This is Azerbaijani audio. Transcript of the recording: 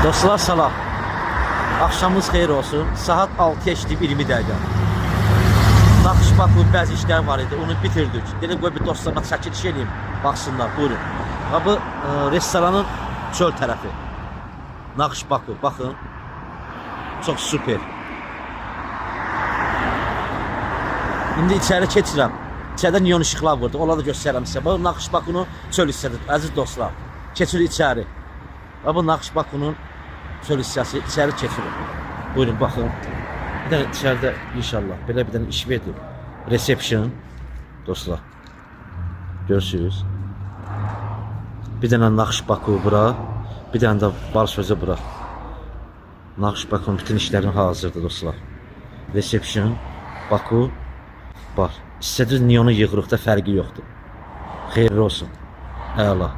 Dostlar salam. Akşamınız xeyir olsun. Saat 6'ya işləyib 20 dəqiqə. Naxış Baku bəzi işlər var idi. Onu bitirdik. Dedim qoy bir dostlarıma çəkiliş edeyim. Baxsınlar. Buyurun. Bu restoranın çöl tərəfi. Naxış Baku. Baxın. Çox süper. İndi içəri keçirəm. İçəridə neon işıqlar vardı. Onları da göstərəm sizə. Bu Naxış Bakunun çöl hissədir. Əziz dostlar. Keçir içəri. Bu Naxış Bakunun çöl hissəsi. İçəri keçirin. Buyurun baxın. Bir dənə içəridə inşallah belə bir dənə iş verdim. Reception. Dostlar. Görürsünüz. Bir dənə Naxış Baku bura. Bir dənə də bar sözü bura. Naxış Bakunun bütün işlərin hazırdır dostlar. Reception. Baku. Bar. İstədiniz neonu yığırıq da fərqi yoxdur. Xeyirli olsun. Əla.